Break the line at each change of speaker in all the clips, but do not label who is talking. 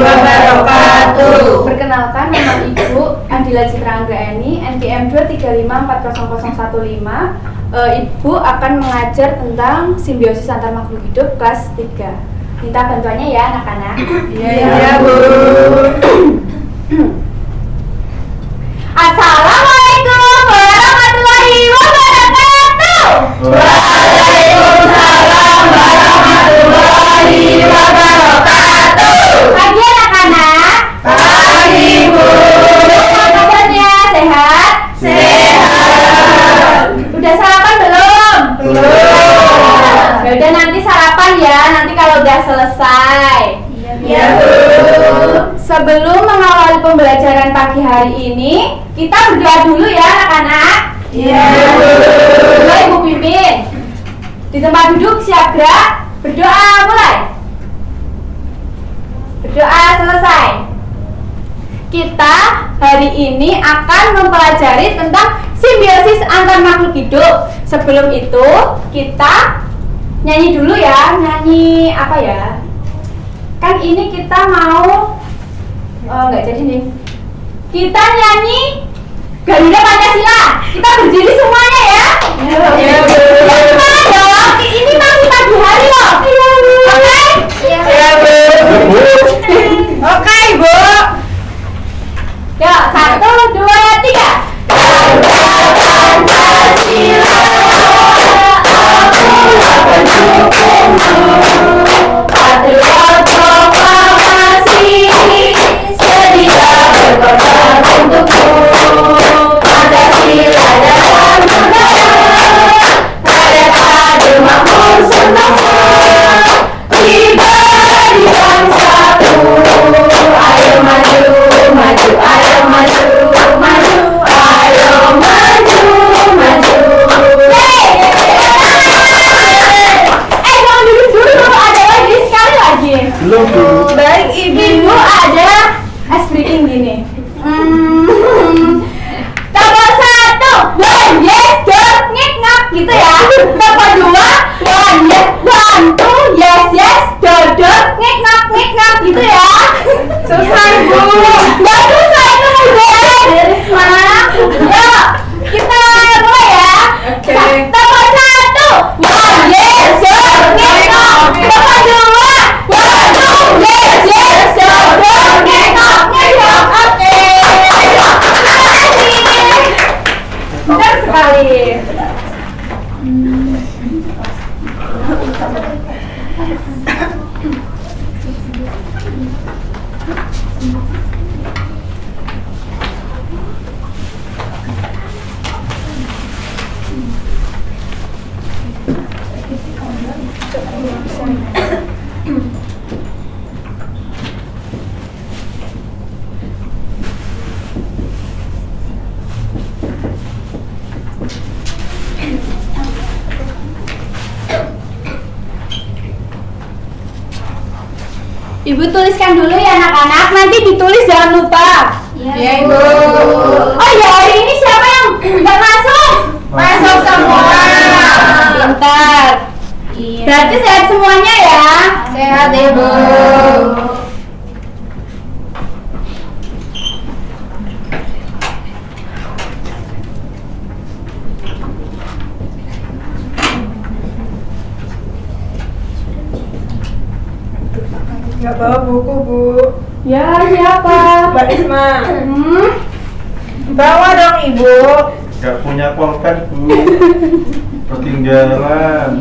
wabarakatuh.
Perkenalkan, nama Ibu Andila Citra Anggraeni, NPM 2354015. Ibu akan mengajar tentang simbiosis antar makhluk hidup kelas 3. Minta bantuannya ya anak-anak.
Iya, Bu.
Assalamualaikum warahmatullahi wabarakatuh.
Waalaikumsalam warahmatullahi wabarakatuh.
Pagi anak-anak.
Pagi, Bu.
Apa kabarnya? Sehat?
Sehat.
Udah sarapan belum?
Belum.
Ya udah, nanti sarapan ya, nanti kalau udah selesai.
Iya, Bu.
Sebelum mengawali pembelajaran pagi hari ini, kita berdoa dulu ya anak-anak.
Iya, Bu.
Mulai Ibu pimpin. Di tempat duduk siap gerak. Berdoa mulai. Berdoa selesai. Kita hari ini akan mempelajari tentang simbiosis antar makhluk hidup. Sebelum itu kita nyanyi dulu ya. Nyanyi apa ya? Kan ini kita mau nggak jadi nih. Kita nyanyi Garuda Pancasila. Kita berdiri semuanya ya.
Iya, Bu.
Semangat dong. Ini masih pagi hari loh. Oke?
Iya, Bu. Oke, Bu.
Yuk, 1, 2, 3.
Pancasila, akulah pendukungmu. Patriot proklamasi, sedia berkorban untukmu. Pancasila dalam budaya, karya adil makmur sempurna. Diberikan satu, ayo maju, maju, ayo maju, maju, ayo maju, maju.
Jangan dulu ada lagi, sekali lagi.
Belum dulu.
Baik,
Ibu ada ice breaking gini. Tambah 1, one yes, don't ngik ngak gitu ya. Tambah 2, one yes, one two yes yes, dodot ngik ngak gitu ya.
Selesai, Bu.
Nggak susah itu mudah. Semangat. Yuk, kita mulai ya.
Oke.
Tambah 1, one yes, don't ngik ngak. Tambah 2, one two yes yes, dodot ngik ngak. Oke. Benar sekali. Ibu tuliskan dulu ya anak-anak, nanti ditulis jangan lupa.
Iya, Ibu.
Oh ya, hari ini siapa yang nggak masuk?
Masuk semua.
Pintar. Berarti sehat semuanya ya.
Sehat, Ibu. Gak bawa buku, Bu.
Ya, siapa?
Mbak Isma.
Hmm?
Bawa dong, Ibu.
Gak punya pulpen, Bu. Ketinggalan.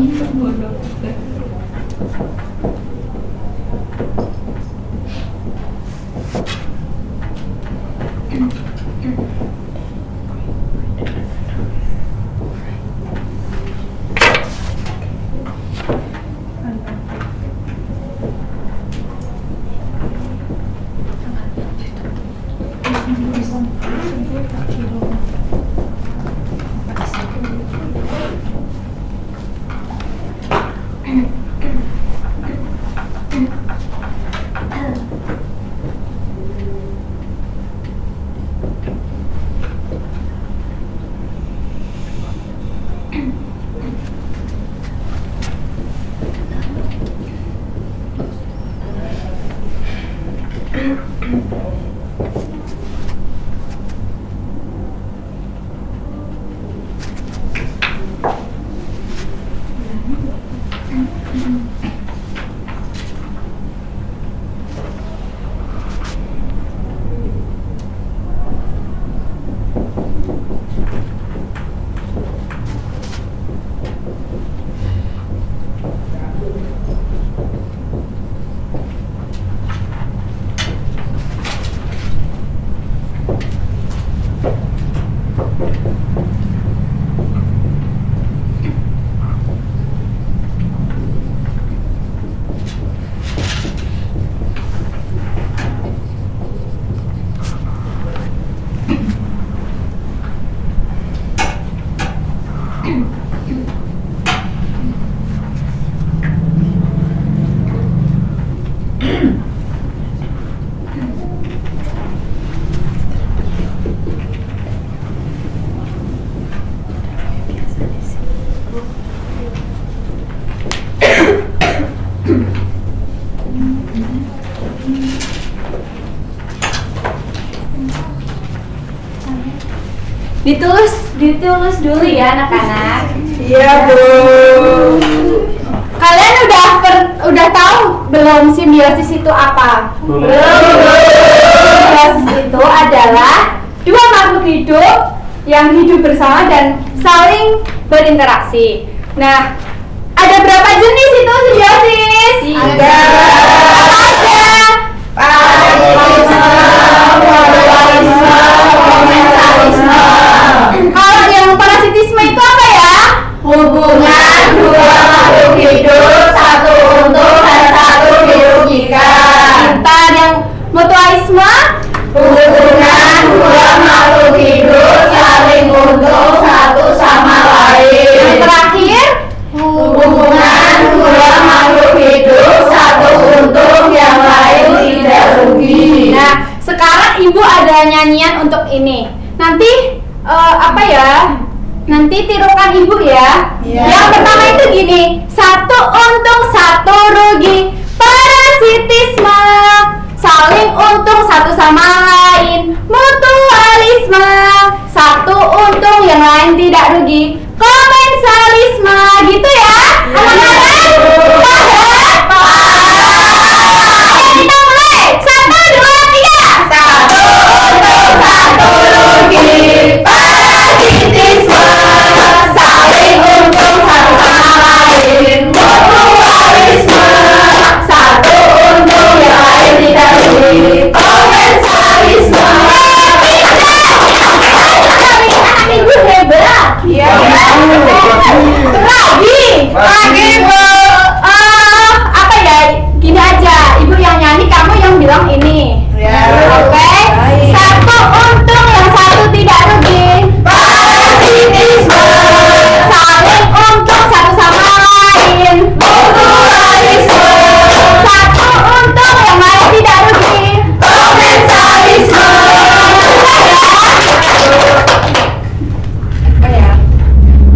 Ditulis dulu ya anak-anak.
Iya, Bu.
Kalian udah tahu belum simbiosis itu apa?
Belum.
Simbiosis itu adalah dua makhluk hidup yang hidup bersama dan saling berinteraksi. Nah, ada berapa jenis itu simbiosis?
Ada.
Kalau yang parasitisme itu apa ya?
Hubungan dua makhluk hidup, satu untung dan satu dirugikan.
Kita yang mutualisme?
Hubungan dua makhluk hidup saling untung satu sama lain.
Yang terakhir?
Hubungan dua makhluk hidup satu untung yang lain tidak rugi.
Nah, sekarang ibu ada nyanyian untuk ini. Nanti apa ya? Nanti tirukan ibu ya.
Iya.
Yang pertama itu gini, satu untung satu rugi. Parasitisme, saling untung satu sama lain. Mutualisme, satu untung yang lain tidak rugi. Komensalisme, gitu ya anak-anak? Paham? Kita mulai. 1, 2, 3.
Satu untung satu rugi. Parasitisme, saling untung satu sama lain. Mutualisme, satu untung yang lain tidak rugi. Komensalisme.
Anak ibu hebat.
Iya.
Lagi Bu. Apa ya? Gini aja, ibu yang nyanyi, kamu yang bilang ini.
Ya.
Oke.
Baik.
Satu untung yang satu tidak rugi.
Parasitisme,
Saling untung satu sama lain.
mutualisme,
Satu untung yang lain tidak rugi.
komensalisme.
Apa ya?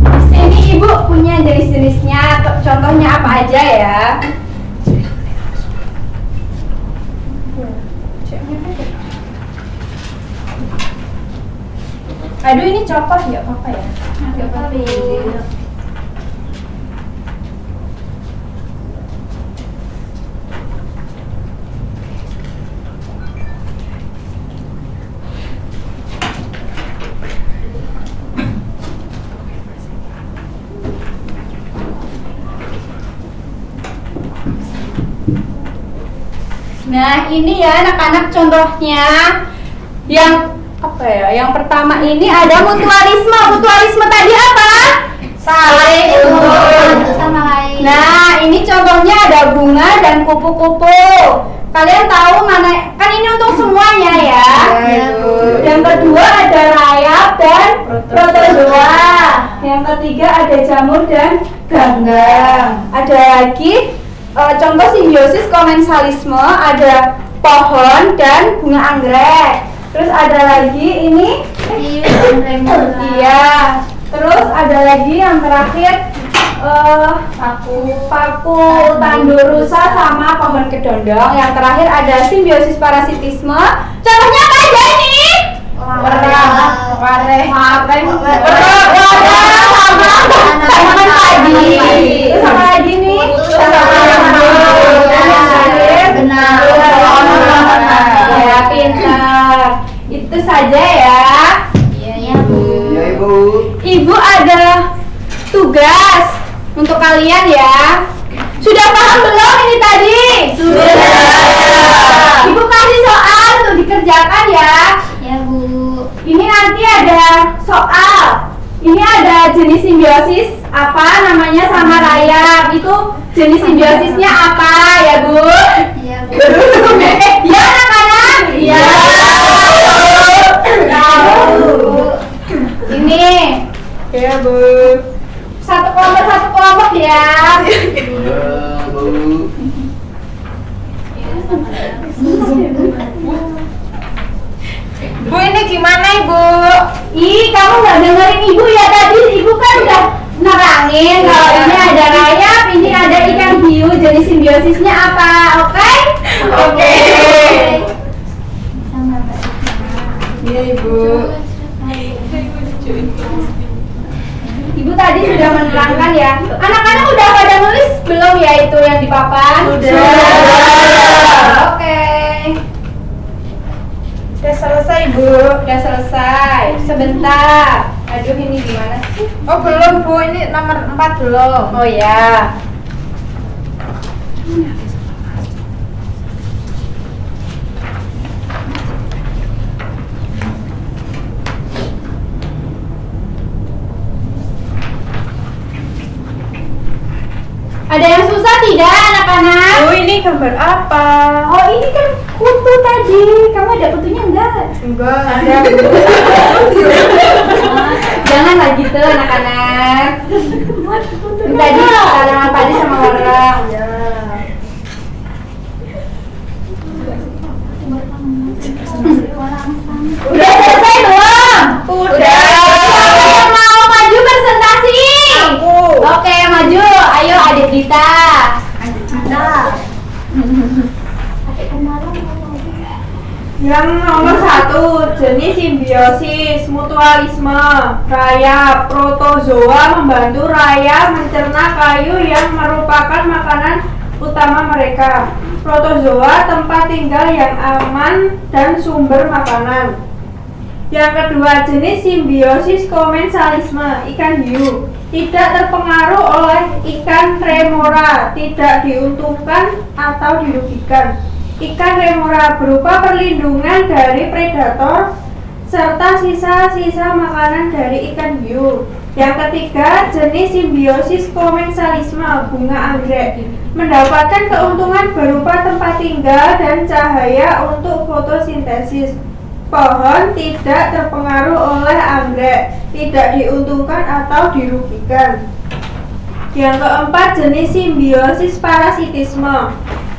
Di sini ibu punya jenis-jenisnya, contohnya apa aja ya? Aduh, ini copot ya apa ya? Nggak apa-apa. Nah, ini ya anak-anak contohnya. Yang apa ya? Yang pertama ini ada mutualisme. Mutualisme tadi apa?
Saling untung
Sama lain. Nah, ini contohnya ada bunga dan kupu-kupu. Kalian tahu mana? Kan ini untuk semuanya ya. Yang kedua ada rayap dan protozoa. Yang ketiga ada jamur dan ganggang. Ada lagi contoh simbiosis komensalisme, ada pohon dan bunga anggrek. Terus ada lagi ini iya. Terus ada lagi yang terakhir paku tandurusa sama pohon kedondong. Yang terakhir ada simbiosis parasitisme. Contohnya apa aja ini? Wareh sama tanaman padi. Sama lagi nih. Benar. Ya, pintar. Itu saja ya.
Iya, Bu.
Ya Ibu.
Ibu ada tugas untuk kalian ya. Sudah paham belum ini tadi?
Sudah.
Ibu kasih soal untuk dikerjakan ya.
Ya, Bu.
Ini nanti ada soal. Ini ada jenis simbiosis apa namanya sama rayap. Itu jenis simbiosisnya apa ya, Bu?
Iya, Bu.
Ya anak-anak?
Iya.
Tahu. Ini
Ya Bu.
satu kelompok ya.
Ya Bu.
Bu, ini gimana Ibu?
Ih, kamu nggak dengerin ibu ya tadi? Ibu kan udah nerangin kalau ini ada rayap, ini ada ikan hiu. Jenis simbiosisnya apa? Oke?
Oke.
Iya Ibu.
Ibu tadi sudah menerangkan ya. Anak-anak udah pada nulis belum ya itu yang di papan?
Sudah.
Oke.
Udah selesai Bu.
Udah selesai. Sebentar. Aduh, ini gimana sih?
Oh belum Bu, ini nomor 4 belum.
Oh ya. Ada yang susah tidak anak-anak?
Bu, ini gambar apa?
Oh, ini kan kutu tadi. Kamu ada kutunya enggak?
Enggak ada Bu.
Janganlah gitu anak-anak. Ini tadi tanaman padi sama orang. Udah selesai belum?
Udah.
Siapa yang mau maju presentasi?
Aku.
Oke, maju. Ayo adik Dita.
Yang nomor 1, jenis simbiosis, mutualisme, rayap, protozoa membantu rayap mencerna kayu yang merupakan makanan utama mereka. Protozoa tempat tinggal yang aman dan sumber makanan. Yang kedua, jenis simbiosis komensalisme, ikan hiu. Tidak terpengaruh oleh ikan remora, tidak diuntungkan atau dirugikan. Ikan remora berupa perlindungan dari predator serta sisa-sisa makanan dari ikan hiu. Yang ketiga, jenis simbiosis komensalisme, bunga anggrek, mendapatkan keuntungan berupa tempat tinggal dan cahaya untuk fotosintesis. Pohon tidak terpengaruh oleh anggrek, tidak diuntungkan atau dirugikan. Yang keempat, jenis simbiosis parasitisme.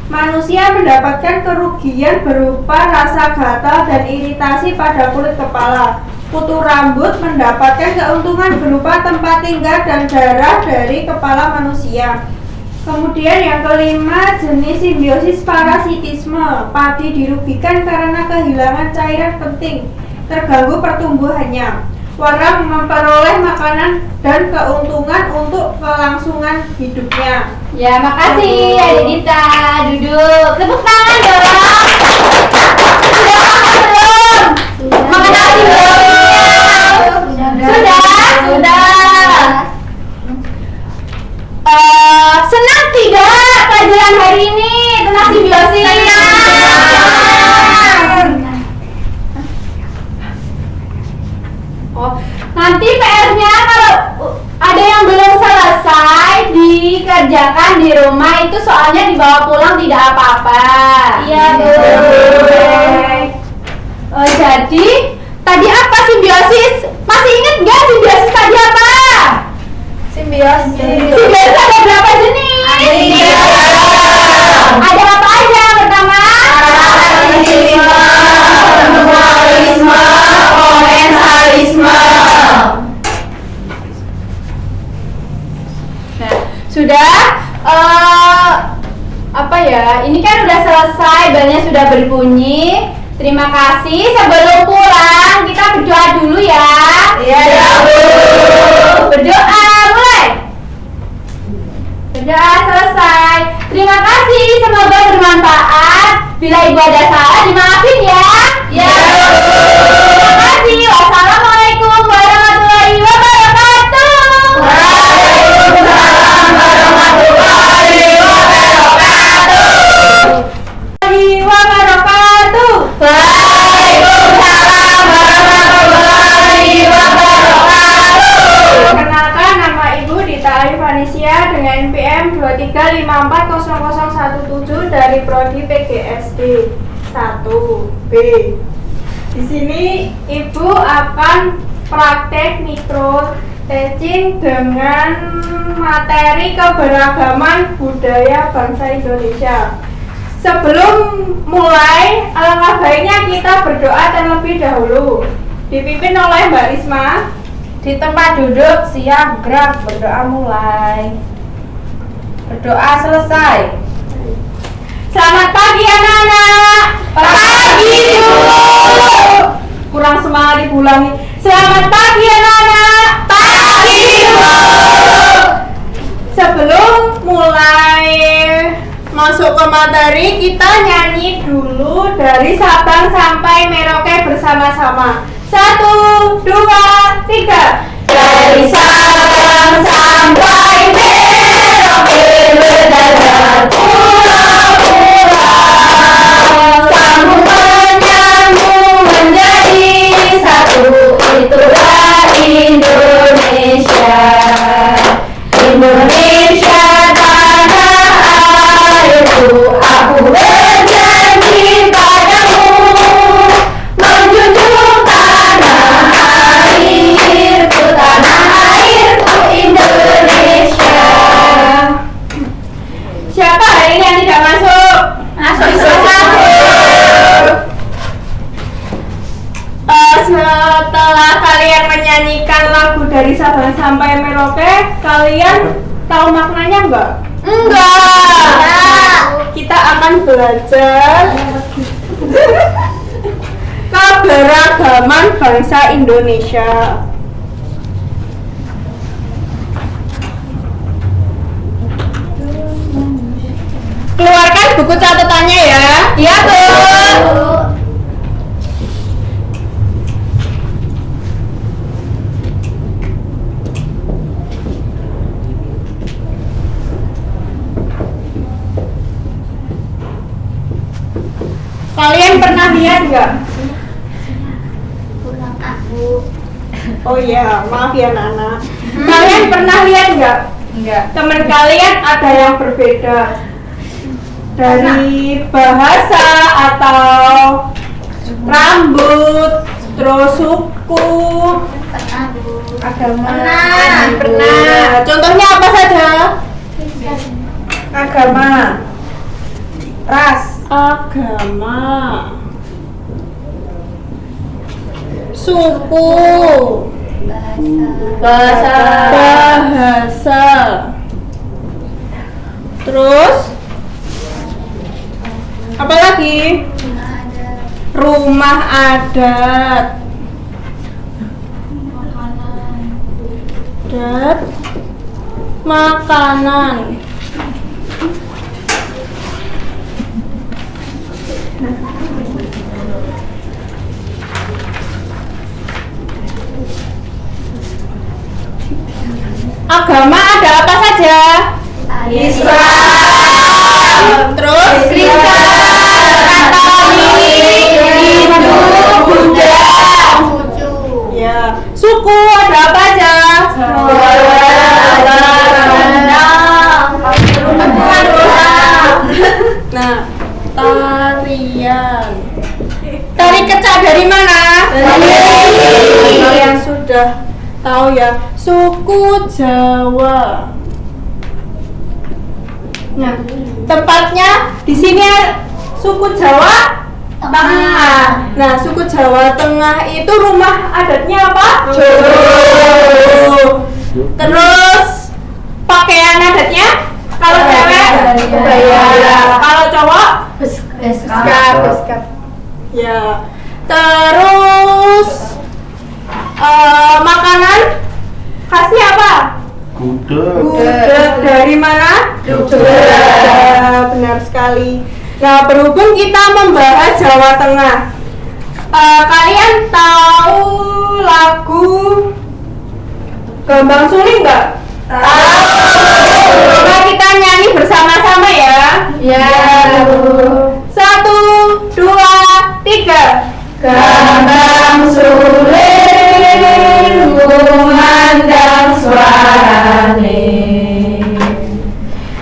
Manusia mendapatkan kerugian berupa rasa gatal dan iritasi pada kulit kepala. Kutu rambut mendapatkan keuntungan berupa tempat tinggal dan darah dari kepala manusia. Kemudian yang kelima, jenis simbiosis parasitisme. Padi dirugikan karena kehilangan cairan penting, terganggu pertumbuhannya. Orang memperoleh makanan dan keuntungan untuk kelangsungan hidupnya.
Ya, makasih adik Dita. Duduk. Tepuk tangan dong. Sudah makan belum? Makan nasi belum? Sudah. Senang tidak pelajaran hari ini tentang simbiosis? Oh, nanti PR-nya kalau ada yang belum selesai dikerjakan di rumah, itu soalnya dibawa pulang tidak apa-apa.
Iya, Bu.
Jadi tadi apa simbiosis? Masih ingat nggak simbiosis tadi apa?
Simbiosis.
Simbiosis ada berapa jenis? Ada apa aja? Pertama,
Parasitisme, mutualisme, komensalisme.
Nah, sudah berbunyi. Terima kasih. Sebelum pulang kita berdoa dulu ya.
Iya, ya, Bu.
Berdoa, mulai. Berdoa selesai. Terima kasih, semoga bermanfaat. Bila ibu ada salah dimaafin ya.
Ya.
Terima kasih. Wassalamualaikum warahmatullahi wabarakatuh.
Waalaikumsalam warahmatullahi wabarakatuh.
Wabarakatuh.
Waalaikumsalam warahmatullahi wabarakatuh.
Perkenalkan, nama Ibu Dita Arif Vanisia dengan NPM 235400017 dari Prodi PGSD 1B. Di sini Ibu akan praktek mikro teaching dengan materi keberagaman budaya bangsa Indonesia. Sebelum mulai, alangkah baiknya kita berdoa terlebih dahulu. Dipimpin oleh Mbak Risma.
Di tempat duduk, siap, gerak, berdoa mulai. Berdoa selesai.
Selamat pagi anak-anak.
Pagi, Bu.
Kurang semangat diulangi. Selamat pagi anak-anak.
Pagi, Bu.
Sebelum mulai masuk ke materi, kita nyanyi dulu dari Sabang sampai Merauke bersama-sama. 1, 2, 3.
Dari Sabang sampai Merauke berdadah pulau-pulau, sambung menyambung menjadi satu, itulah Indonesia. Indonesia tanah airku, aku berjanji padamu menjunjung tanah airku Indonesia.
Siapa hari ini yang tidak masuk?
Masuk.
Setelah kalian menyanyikan lagu dari Sabang sampai Merauke, kalian tahu maknanya enggak?
Enggak.
Kita akan belajar keberagaman bangsa Indonesia. Keluarkan buku catatannya ya.
Iya, Bu.
Kalian pernah lihat nggak?
Pulang aku.
Oh iya, maaf ya Nana. Kalian pernah lihat nggak?
Enggak.
Teman kalian ada yang berbeda dari bahasa atau rambut, terus suku,
Pernah, Bu.
Agama.
pernah. Contohnya apa saja?
Agama. Ras.
Agama, suku,
Bahasa.
bahasa, terus apa lagi? Rumah adat, dan makanan. Agama ada apa saja?
Islam.
Terus
Kristen, Katolik, Hindu, Buddha.
ya, suku ada apa aja? Nah, tarian. Tari kecak dari mana? Kalian sudah tahu ya, suku Jawa. Nah, tempatnya di sini suku Jawa Tengah. Nah, suku Jawa Tengah itu rumah adatnya apa? Jolo. Terus pakaian adatnya? Kalau cewek
Kebaya.
kebaya. Kalau cowok
Beskap.
Ya. Terus makanan khasnya apa? Gudeg. Dari mana? Ya, benar sekali. Nah, berhubung kita membahas Jawa Tengah, kalian tahu lagu Gambang Suling nggak? Tahu. Coba kita nyanyi bersama-sama ya.
Ya.
1, 2, 3.
Gambang suling kumandang suarane,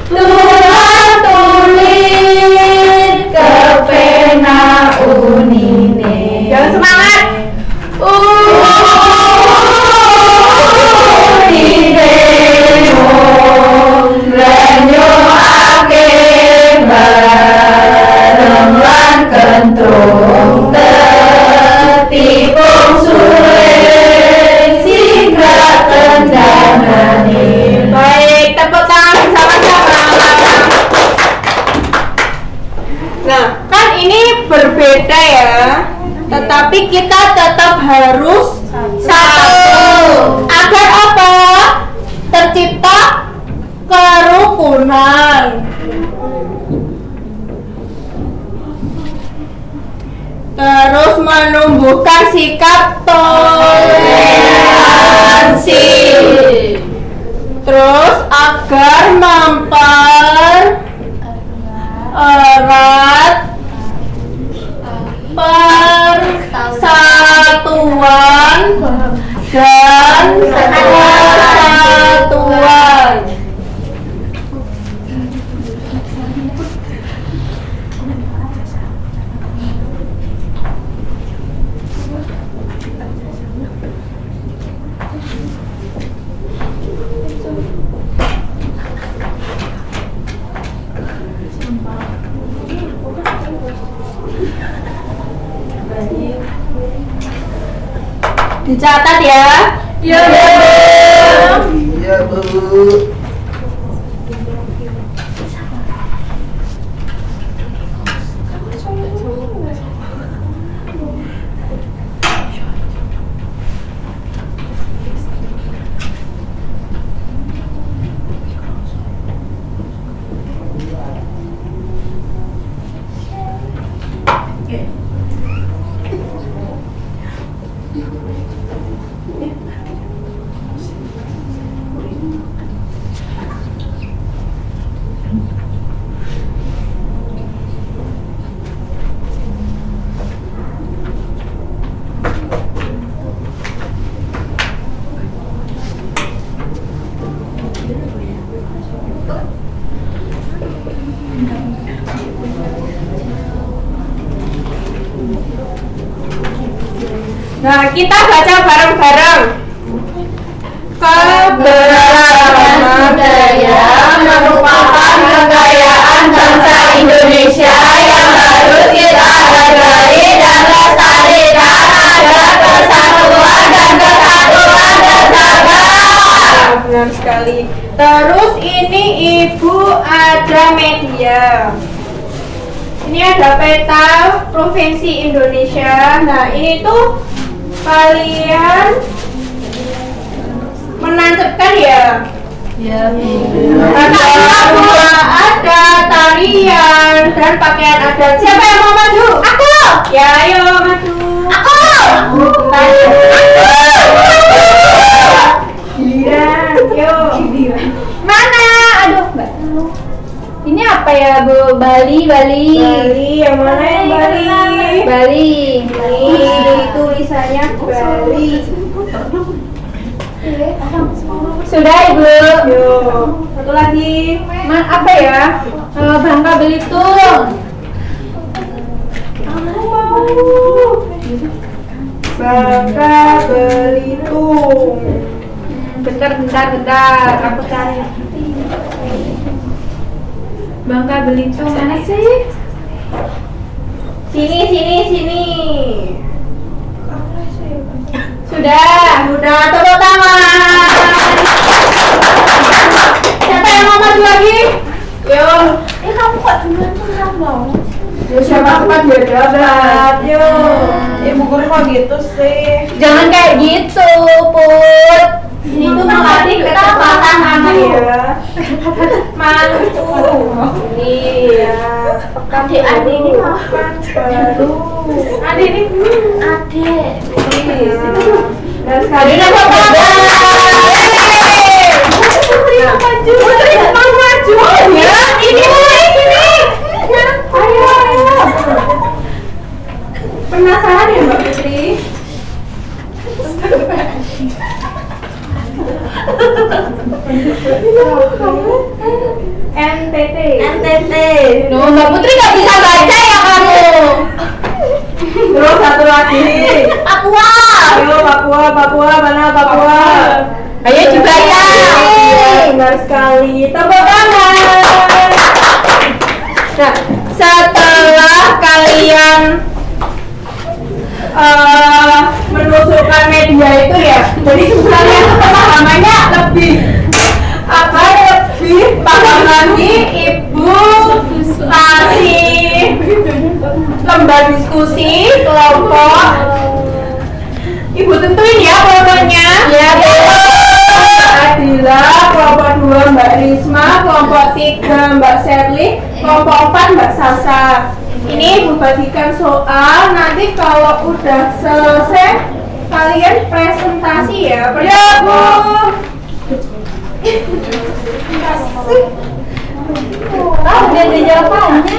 Tuhan tulis kepena unine.
Jangan semangat.
Kentung tetipung suling singkat kendangane.
Baik, tepuk tangan sama-sama. Nah, kan ini berbeda ya. Tetapi kita tetap harus satu. Agar apa? Tercipta kerukunan. Terus menumbuhkan sikap toleransi. Terus agar mempererat persatuan dan kesatuan. Dicatat ya.
Iya,
Bu.
Nah, kita baca bareng-bareng. Keberagaman
budaya merupakan kekayaan bangsa Indonesia yang harus kita hargai dan lestarikan agar persatuan dan kesatuan terjaga.
Benar sekali. Terus ini Ibu ada media. Ini ada peta provinsi Indonesia. Nah, ini tuh kalian menancapkan ya.
Ya,
Ada tarian dan pakaian adat. Siapa yang mau maju? Aku. Ya, ayo maju.
Aku.
Giliran, yuk.
Mana? Aduh, Mbak. Ini apa ya, Bu? Bali.
Bali, yang mana yang Bali?
Bali.
Ini tulisannya Bali.
Sudah, Ibu.
Yuk, satu lagi.
Apa ya? Bangka Belitung.
Bangka Belitung.
Bentar. Aku cari. Bangka Belitung mana sih?
Sini.
Sudah.
Tepuk tangan. Siapa yang mau maju lagi? Yuk.
Kamu kok duluan tuh nggak mau?
Siapa cepat dia dapat. Yuk. Ibu guru kok gitu sih?
Jangan kayak gitu, Put. Ini tuh melatih ketepatan anak ya.
Malu.
Iya. Adik ini mau
Baru.
Adik ini.
adik.
Dan sekali
Adik apa
Putri mau maju. Putri mau maju.
Ya, ini mulai sini.
Ayo. Penasaran ya Mbak Putri? NTT.
NTT.
Duh, Mbak Putri nggak bisa baca ya kamu.
Terus satu lagi.
Papua.
Ayo Papua mana Papua?
Ayo dibaca.
Benar sekali. Tepuk tangan.
Nah, setelah kalian menusukkan media itu ya, jadi kalian pemahamannya lebih paham lagi. Ibu kasih lembar diskusi kelompok. Ibu tentuin ya kelompoknya.
Ya,
Adila, kelompok 2 Mbak Risma, kelompok 3 Mbak Sherly, kelompok 4 Mbak Sasa. Ini Ibu bagikan soal, nanti kalau udah selesai kalian presentasi ya. Ya Bu.
tahu dia ada jawabannya.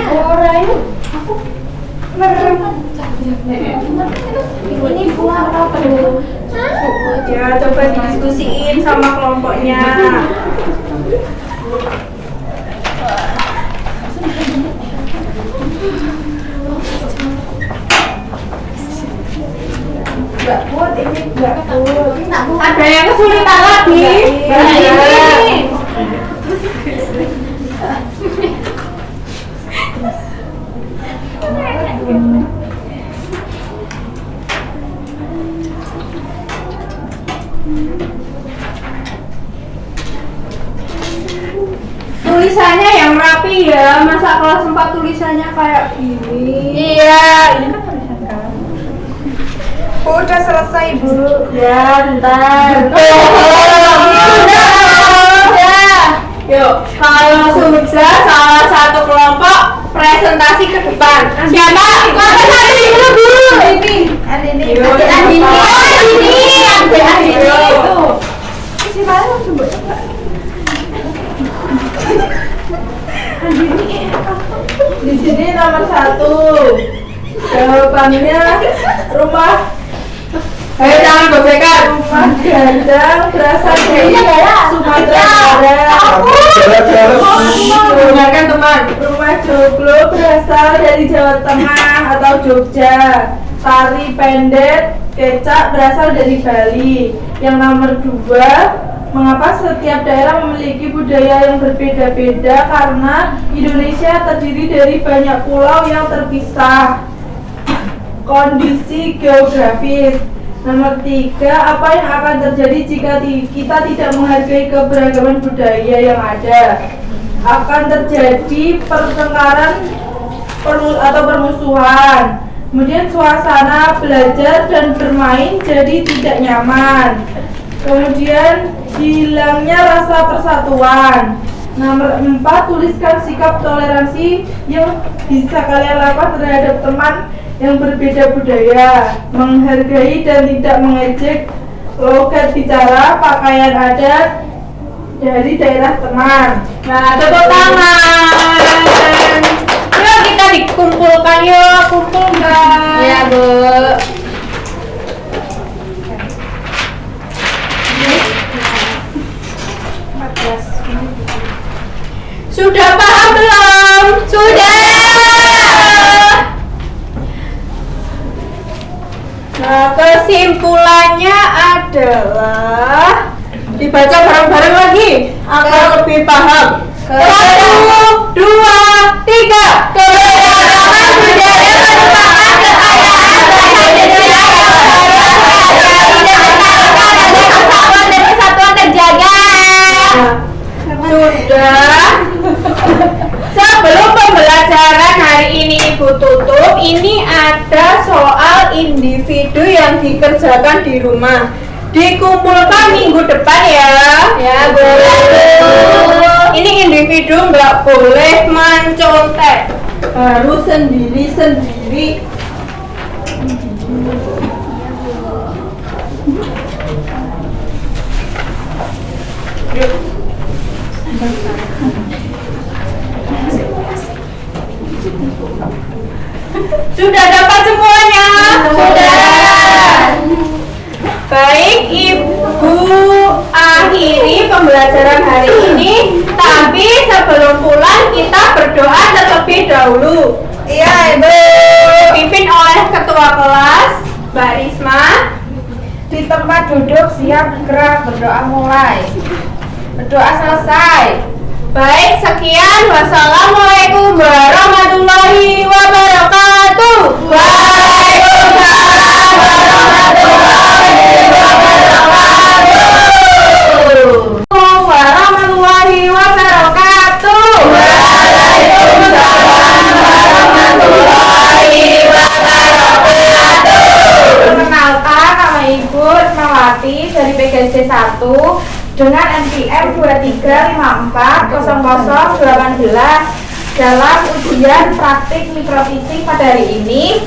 Orang ini buah apa tuh?
Ya coba didiskusiin sama kelompoknya. Mbak Put, ini Mbak Put.
Ada yang kesulitan lagi.
Nah, ini.
Tulisannya yang rapi ya, masa kelas 4 tulisannya kayak gini.
Iya, ini kan
Udah selesai Bu.
ya bentar.
Yuk, kalau sudah salah satu kelompok presentasi ke depan. Siapa? Presentasi dulu Bu.
Ini.
Adik-adik itu.
Di sini nomor 1. Jawabannya rumah
Ayo jangan gocekan.
gandang berasal dari Sumatera Barat.
Dengarkan teman.
Rumah joglo berasal dari Jawa Tengah atau Jogja. Tari pendek kecak berasal dari Bali. Yang nomor 2, mengapa setiap daerah memiliki budaya yang berbeda-beda? Karena Indonesia terdiri dari banyak pulau yang terpisah. Kondisi geografis. Nomor 3, apa yang akan terjadi jika kita tidak menghargai keberagaman budaya yang ada? Akan terjadi pertengkaran atau permusuhan. Kemudian suasana belajar dan bermain jadi tidak nyaman. Kemudian hilangnya rasa persatuan. Nomor 4, tuliskan sikap toleransi yang bisa kalian lakukan terhadap teman yang berbeda budaya, menghargai dan tidak mengejek logat bicara, pakaian adat dari daerah teman.
Nah, tepuk tangan. Yuk kita dikumpulkan yuk, kumpulkan.
Ya, Bu.
Sudah paham belum? Sudah. Nah, kesimpulannya adalah dibaca bareng-bareng lagi agar lebih paham. 1, 2, 3. Keberagaman budaya merupakan kekayaan bangsa Indonesia yang kesatuan dan kesatuan terjaga. Sudah. Sebelum pembelajaran hari ini Ibu individu yang dikerjakan di rumah. Dikumpulkan minggu depan ya.
Ya, boleh.
Ini individu nggak boleh mencontek, harus sendiri-sendiri. Sudah dapat semuanya?
Sudah.
Baik, Ibu akhiri pembelajaran hari ini. Tapi sebelum pulang kita berdoa terlebih dahulu.
Iya, Ibu.
Dipimpin oleh Ketua Kelas, Mbak Risma.
Di tempat duduk siap gerak, berdoa mulai. Berdoa selesai.
Baik, sekian. Wassalamualaikum warahmatullahi wabarakatuh.
Waalaikumsalam warahmatullahi wabarakatuh.
Warahmatullahi wabarakatuh.
Waalaikumsalam warahmatullahi wabarakatuh.
Perkenalkan, nama Ibu Rismawati dari PGJ 1 dengan NPM 23540018 dalam ujian praktik mikrofisik pada hari ini.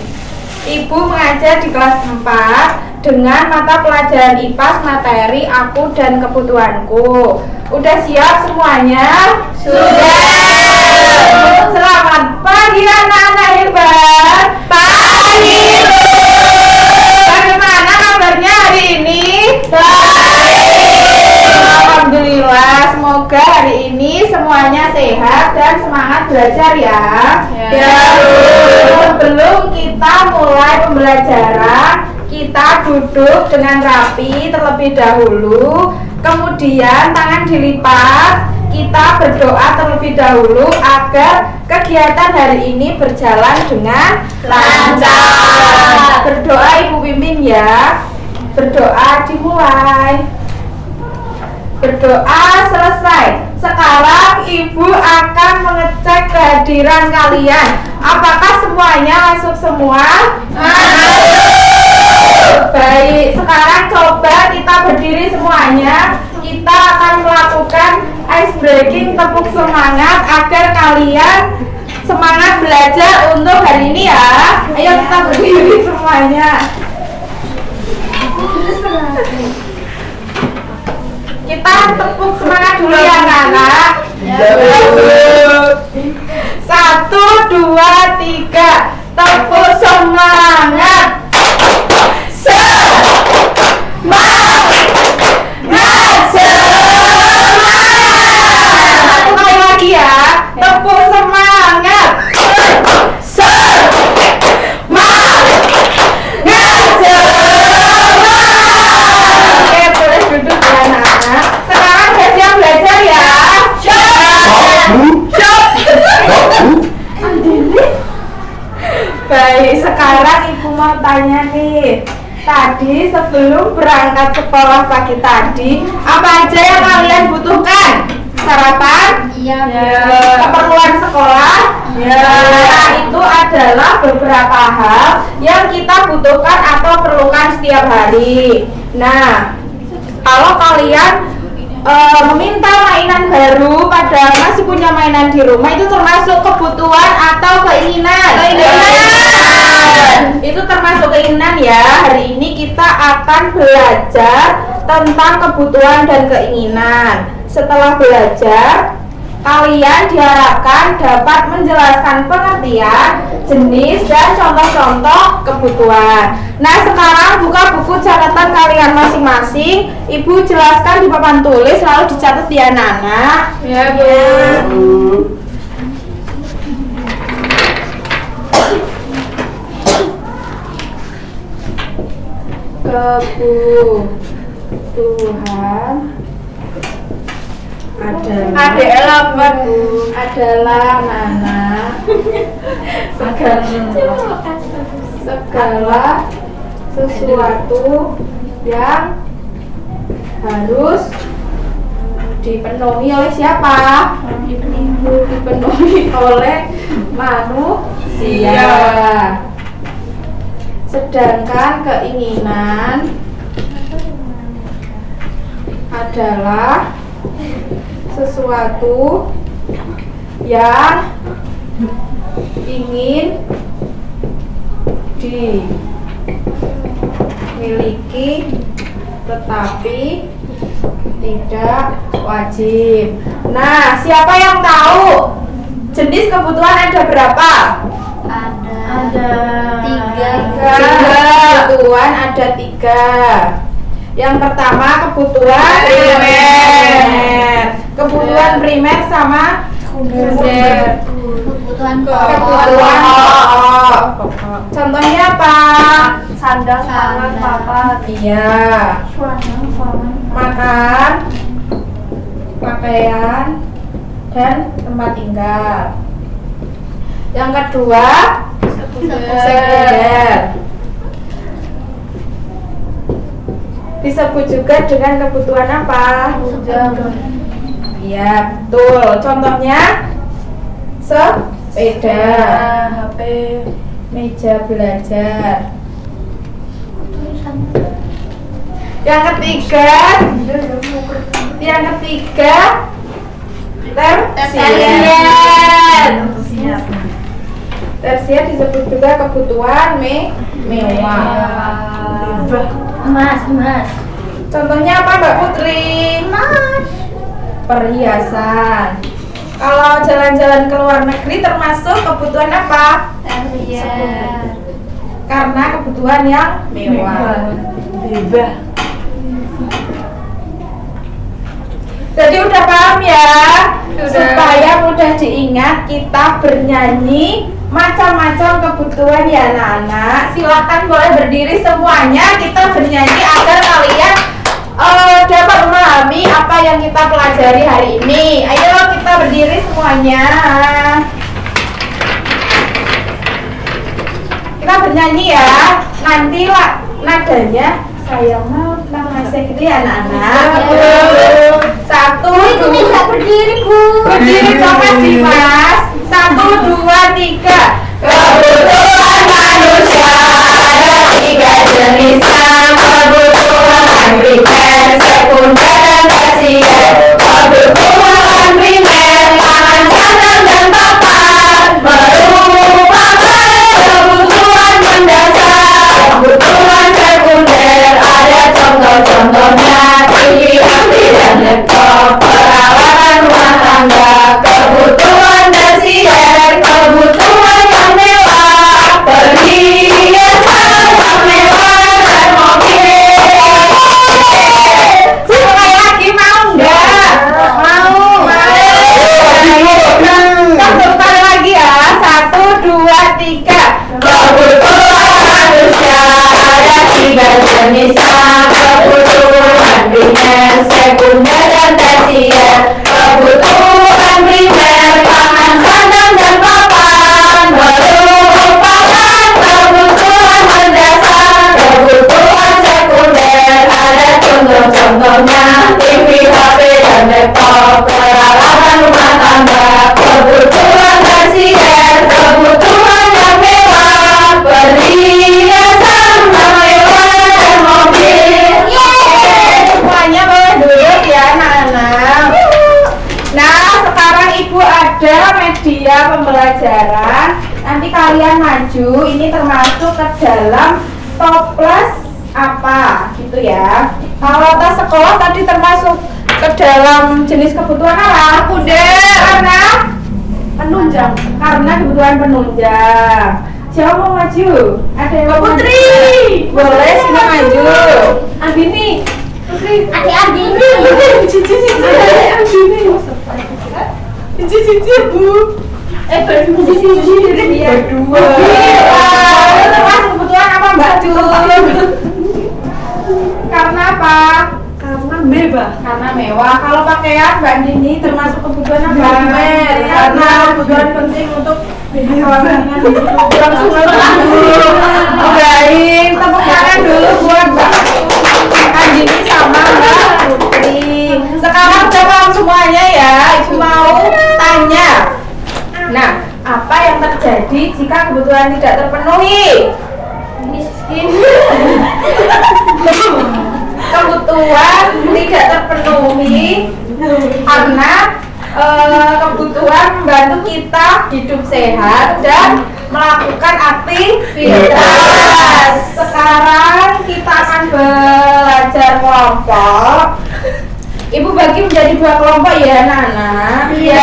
Ibu mengajar di kelas 4 dengan mata pelajaran IPAS materi aku dan kebutuhanku. Udah siap semuanya?
Sudah.
Selamat pagi anak-anak hebat.
Pagi.
Bagaimana kabarnya hari ini? Alhamdulillah, semoga hari ini semuanya sehat dan semangat belajar ya.
Ya.
Sebelum kita mulai pembelajaran, kita duduk dengan rapi terlebih dahulu. Kemudian tangan dilipat. Kita berdoa terlebih dahulu agar kegiatan hari ini berjalan dengan
Lancar.
Berdoa Ibu pimpin ya. Berdoa dimulai. Berdoa selesai. Sekarang Ibu akan mengecek kehadiran kalian. Apakah semuanya masuk semua? Baik, sekarang coba kita berdiri semuanya. Kita akan melakukan ice breaking, tepuk semangat agar kalian semangat belajar untuk hari ini ya. Ayo kita berdiri semuanya. Kita tepuk semangat dulu ya anak-anak. 1, 2, 3. Tepuk semangat. Sekali lagi ya. Tepuk semangat. Oke, boleh duduk ya anak-anak. Sekarang udah siap belajar ya. Baik, sekarang Ibu mau tanya nih. Tadi sebelum berangkat sekolah pagi tadi, apa aja yang kalian butuhkan? Sarapan?
Iya.
Keperluan sekolah? Nah, itu adalah beberapa hal yang kita butuhkan atau perlukan setiap hari. Nah, kalau kalian meminta mainan baru padahal masih punya mainan di rumah, itu termasuk kebutuhan atau keinginan? Itu termasuk keinginan ya. Hari ini kita akan belajar tentang kebutuhan dan keinginan. Setelah belajar, kalian diharapkan dapat menjelaskan pengertian, jenis, dan contoh-contoh kebutuhan. Nah, sekarang buka buku catatan kalian masing-masing. Ibu jelaskan di papan tulis, lalu dicatat di anak-anak.
Ya.
Kebutuhan adalah anak-anak segala sesuatu yang harus dipenuhi oleh siapa? Dipenuhi oleh manusia.
Sedangkan keinginan adalah sesuatu yang ingin dimiliki tetapi tidak wajib. Nah, siapa yang tahu jenis kebutuhan ada berapa?
Ada
Tiga.
3.
Kebutuhan ada 3. Yang pertama kebutuhan
Primer.
Kebutuhan primer sama
Kebutuhan
kebutuhan pokok. Contohnya apa?
Sandang, pangan, papan.
Iya. Makan, pakaian, dan tempat tinggal. Yang kedua sekunder. Disebut juga dengan kebutuhan apa? Iya, betul. Contohnya sepeda,
HP.
meja belajar. Yang ketiga tersier. Tersier disebut juga kebutuhan mewah.
Emas.
Contohnya apa Mbak Putri? Perhiasan. Kalau jalan-jalan ke luar negeri termasuk kebutuhan apa? Karena kebutuhan yang mewah. Jadi udah paham ya? Supaya mudah diingat, kita bernyanyi macam-macam kebutuhan ya anak-anak. Silahkan boleh berdiri semuanya, kita bernyanyi agar kalian dapat memahami apa yang kita pelajari hari ini. Ayo kita berdiri semuanya. Kita bernyanyi ya. Nanti lah nadanya saya mau ngasih gitu ya anak-anak. 1, 2,
berdiri, Bu.
berdiri dong Mas Dimas. 1, 2, 3.
Kebutuhan manusia ada 3 jenis. Kebutuhan primer, sekunder, dan tersier. Kebutuhan primer, pangan, sandang, dan papan merupakan kebutuhan mendasar. Kebutuhan sekunder ada contoh-contohnya: TV, dan laptop, peralatan rumah tangga. Kebutuhan tersier, kebutuhan yang mewah, perhiasan yang mewah, dan mobil.
Sekali lagi mau enggak? Mau. Satu lagi ya. 1, 2, 3.
Kebutuhan manusia ada 3 jenis. Kebutuhan primer, sekunder, dan tersier. Kebutuhan primer, pangan, sandang, dan papan merupakan kebutuhan mendasar. Kebutuhan sekunder ada contoh-contohnya: TV, HP, dan laptop, peralatan rumah tangga. Kebutuhan tersier, kebutuhan yang mewah, perhiasan yang mewah, dan mobil.
Semuanya boleh duduk ya anak-anak. Nah, sekarang ibu ada media pembelajaran. Nanti kalian maju, ini termasuk ke dalam toples apa gitu ya. Kalau tas sekolah tadi termasuk ke dalam jenis kebutuhan apa? Karena penunjang. Karena kebutuhan penunjang. Siapa mau maju? Ada yang mau
Putri.
maju? Boleh sini maju. Andini. Putri.
Adik Andini.
Iya. Berdua. Termasuk kebutuhan apa Mbak Ju? Karena apa? Karena mewah. Kalau pakaian Mbak Dini termasuk kebutuhan apa? Karena kebutuhan penting untuk langsung baik. Tepuk tangan dulu buat Mbak Andini sama Mbak Putri. Sekarang udah paham semuanya ya. Ibu mau tanya. Nah, apa yang terjadi jika kebutuhan tidak terpenuhi?
tidak terpenuhi karena kebutuhan membantu kita hidup sehat dan melakukan aktivitas. Sekarang kita akan belajar kelompok. Ibu bagi menjadi 2 kelompok ya anak-anak.
Iya.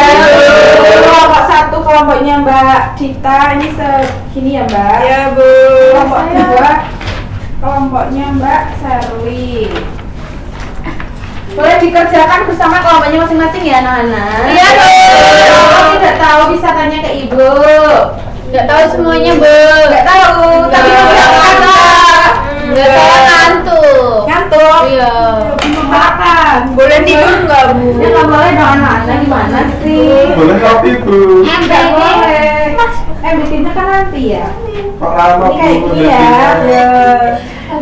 Kelompok 1 kelompoknya Mbak Dita ini segini ya Mbak.
Ya Bu.
Kelompok 2 kelompoknya Mbak Serli. Boleh dikerjakan bersama kelompoknya masing-masing ya anak-anak.
Iya, Bu.
Kalau tidak tahu bisa tanya ke Ibu.
Nggak tahu semuanya, Bu.
Nggak tahu, tapi
Nggak tahu ngantuk.
ngantuk.
Iya.
Makan.
Boleh tidur nggak Bu?
Ya nggak boleh dong anak-anak, gimana sih?
Boleh kopi Bu.
Nggak boleh. Bikinnya kan nanti ya.
Kok lama
Ini kayak
Bu?
gini ya.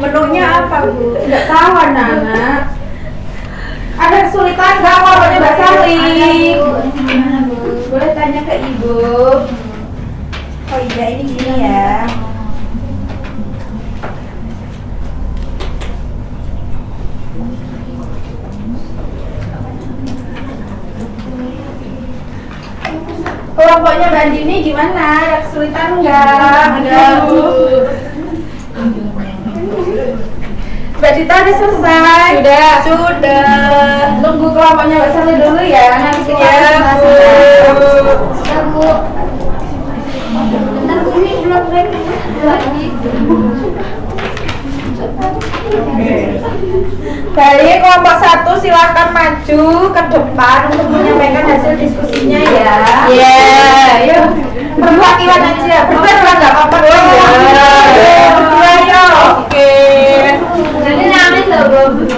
Menunya apa Bu?
Nggak tahu anak-anak. Ada kesulitan nggak kelompoknya Mbak Sali? Boleh tanya ke Ibu. Oh iya ini gini ya. Kelompoknya Mbak Dini gimana? Ada kesulitan nggak?
Enggak, Bu.
Mbak Dita udah selesai?
Sudah.
Tunggu kelompoknya Mbak Sali dulu ya. Nanti kita
Ya Bu.
Ya Bu. Bentar Bu, ini belum lagi. Baik, kelompok 1 silakan maju ke depan untuk menyampaikan hasil diskusinya ya.
Iya.
Yuk, perwakilan aja. Berdua nggak apa-apa. Berdua yuk.
Oke.
Jadi nangis loh, Bu.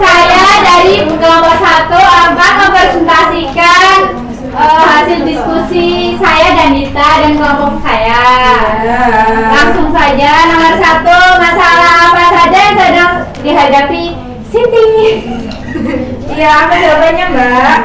Saya dari kelompok 1 akan mempresentasikan hasil diskusi saya dan Dita dan kelompok saya. Langsung saja, nomor 1, masalah apa saja yang sedang dihadapi Siti?
Iya, apa jawabannya Mbak?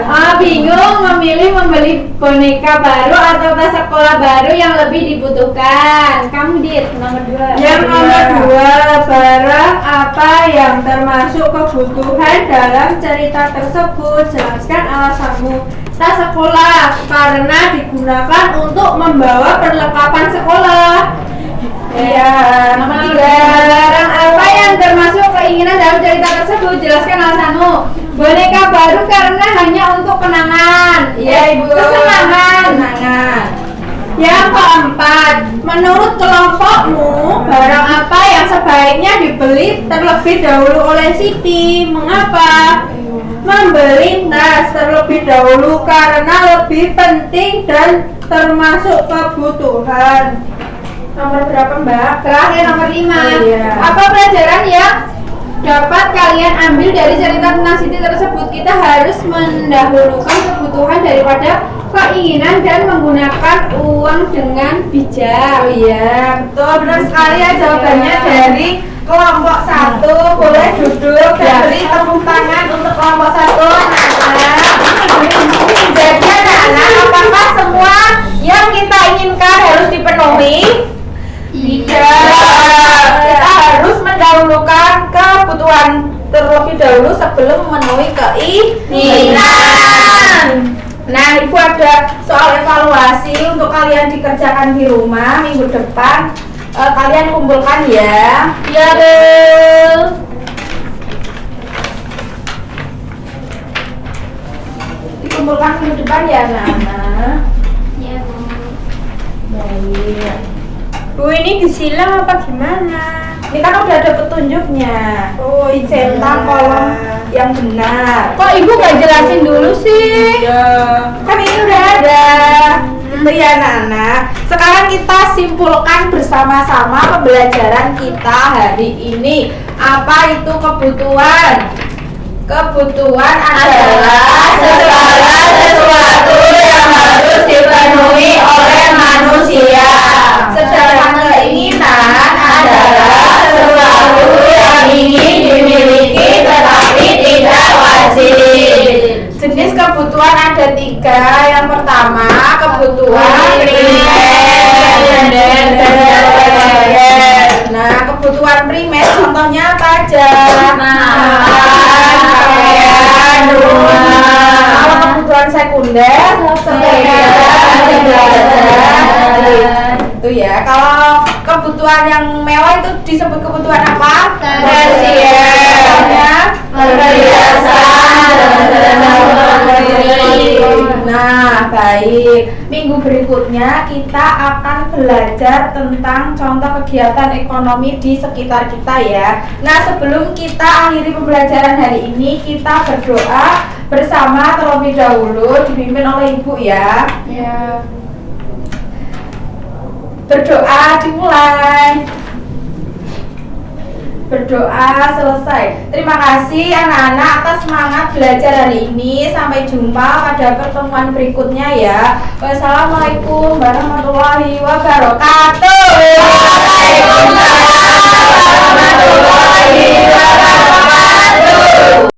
Bingung memilih membeli boneka baru atau tas sekolah baru yang lebih dibutuhkan. Kamu Dit, nomor 2.
Yang nomor 2, barang apa yang termasuk kebutuhan dalam cerita tersebut? Jelaskan alasanmu. Tas sekolah karena digunakan untuk membawa perlengkapan sekolah.
Iya, nomor 3.
Barang apa yang termasuk keinginan dalam cerita tersebut? Jelaskan alasanmu. Boneka baru karena hanya untuk kenangan.
Iya Ibu.
Kesenangan.
Kesenangan.
Yang keempat, menurut kelompokmu, barang apa yang sebaiknya dibeli terlebih dahulu oleh Siti? Mengapa? Membeli tas terlebih dahulu karena lebih penting dan termasuk kebutuhan.
Nomor berapa Mbak?
Terakhir nomor 5.
Oh, iya.
Apa pelajaran yang dapat kalian ambil dari cerita tentang Siti tersebut? Kita harus mendahulukan kebutuhan daripada keinginan dan menggunakan uang dengan bijak.
Oh iya, betul, benar sekali ya jawabannya dari kelompok 1. Boleh duduk dan beri tepuk tangan untuk kelompok 1 anak-anak. Jadi anak-anak, apakah semua yang kita inginkan harus dipenuhi? Tidak. Kita harus mendahulukan kebutuhan terlebih dahulu sebelum memenuhi keinginan. Nah, Ibu ada soal evaluasi untuk kalian dikerjakan di rumah minggu depan. Kalian kumpulkan ya.
Ya, Bu.
Dikumpulkan minggu depan ya, anak-anak.
Ya, Bu.
Baik.
Bu, ini disilang apa gimana?
Ini kan udah ada petunjuknya.
Oh,
Centang kolom yang benar.
Kok Ibu gak jelasin dulu sih?
Kan ini udah ada. Itu ya anak-anak. Sekarang kita simpulkan bersama-sama pembelajaran kita hari ini. Apa itu kebutuhan? Kebutuhan adalah segala sesuatu yang harus dipenuhi oleh manusia. Sedangkan keinginan adalah sesuatu yang ingin dimiliki tetapi tidak wajib. Jenis kebutuhan ada 3. Yang pertama kebutuhan primer. Nah, kebutuhan kebutuhan primer, contohnya apa aja?
Pakaian, rumah.
Kalau kebutuhan sekunder, sepeda, itu ya. Kalau kebutuhan yang mewah itu disebut kebutuhan apa?
Tersier.
Nah, baik. Minggu berikutnya kita akan belajar tentang contoh kegiatan ekonomi di sekitar kita ya. Nah, sebelum kita akhiri pembelajaran hari ini, kita berdoa bersama terlebih dahulu dipimpin oleh Ibu ya.
Ya.
Berdoa dimulai. Berdoa selesai. Terima kasih anak-anak atas semangat belajar hari ini. Sampai jumpa pada pertemuan berikutnya ya. Wassalamualaikum warahmatullahi wabarakatuh.